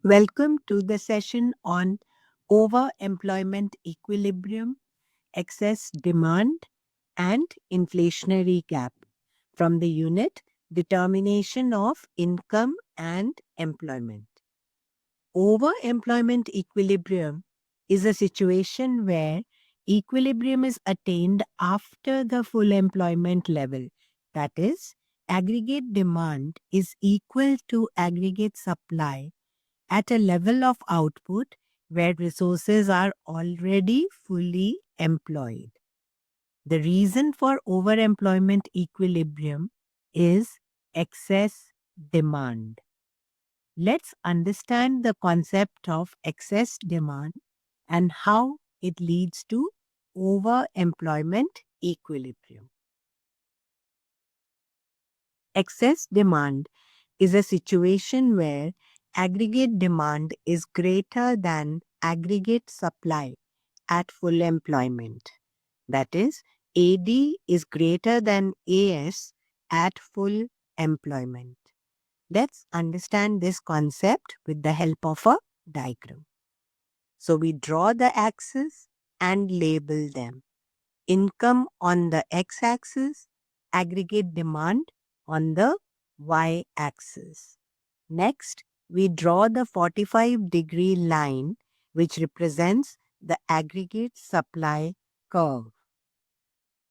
Welcome to the session on overemployment equilibrium, excess demand, and inflationary gap from the unit Determination of Income and Employment. Overemployment equilibrium is a situation where equilibrium is attained after the full employment level. That is, aggregate demand is equal to aggregate supply at a level of output where resources are already fully employed. The reason for overemployment equilibrium is excess demand. Let's understand the concept of excess demand and how it leads to overemployment equilibrium. Excess demand is a situation where aggregate demand is greater than aggregate supply at full employment. That is, AD is greater than AS at full employment. Let's understand this concept with the help of a diagram. So we draw the axis and label them. Income on the x-axis, aggregate demand on the y-axis. Next, we draw the 45-degree line which represents the aggregate supply curve.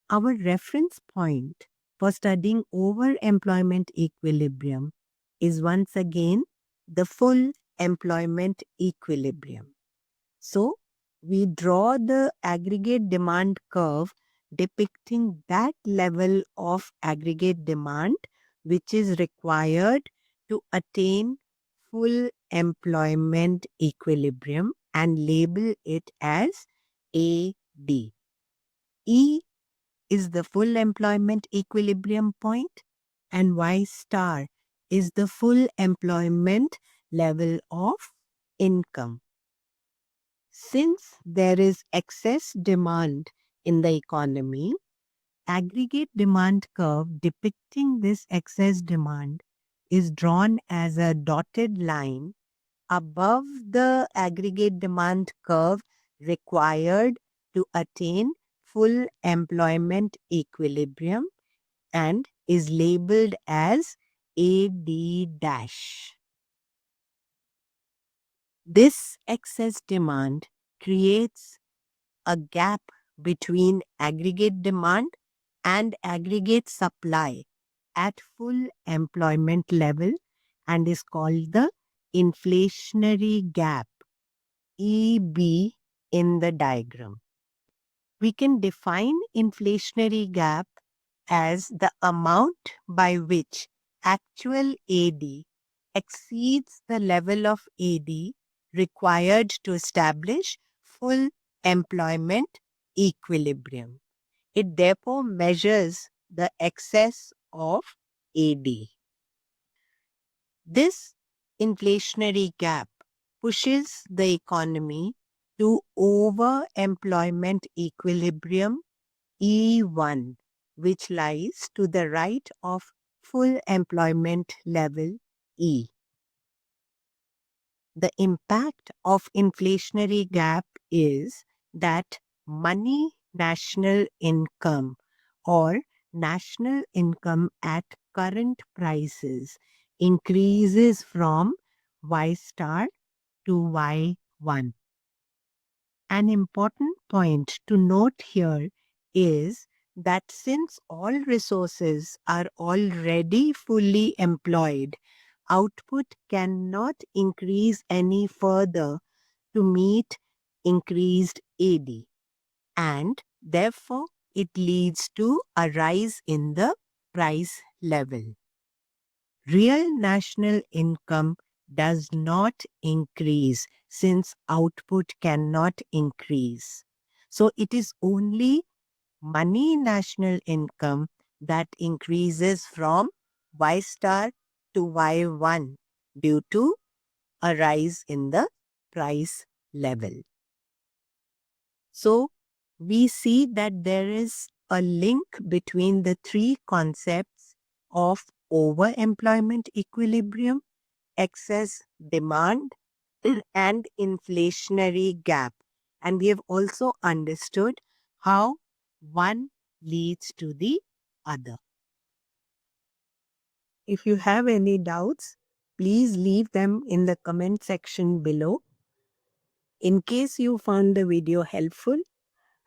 Our reference point for studying overemployment equilibrium is once again the full employment equilibrium. So, we draw the aggregate demand curve depicting that level of aggregate demand which is required to attain full employment equilibrium and label it as AD. E is the full employment equilibrium point and Y star is the full employment level of income. Since there is excess demand in the economy, aggregate demand curve depicting this excess demand is drawn as a dotted line above the aggregate demand curve required to attain full employment equilibrium and is labeled as AD dash. This excess demand creates a gap between aggregate demand and aggregate supply at full employment level and is called the inflationary gap, EB, in the diagram. We can define inflationary gap as the amount by which actual AD exceeds the level of AD required to establish full employment equilibrium. It therefore measures the excess of AD. This inflationary gap pushes the economy to overemployment equilibrium E1, which lies to the right of full employment level E. The impact of inflationary gap is that money national income or national income at current prices increases from Y star to Y1. An important point to note here is that since all resources are already fully employed, output cannot increase any further to meet increased AD, and therefore it leads to a rise in the price level. Real national income does not increase since output cannot increase. So it is only money national income that increases from Y star to Y1 due to a rise in the price level. So we see that there is a link between the three concepts of overemployment equilibrium, excess demand, and inflationary gap. And we have also understood how one leads to the other. If you have any doubts, please leave them in the comment section below. In case you found the video helpful,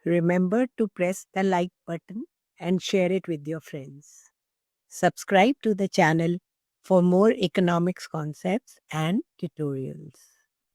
remember to press the like button and share it with your friends. Subscribe to the channel for more economics concepts and tutorials.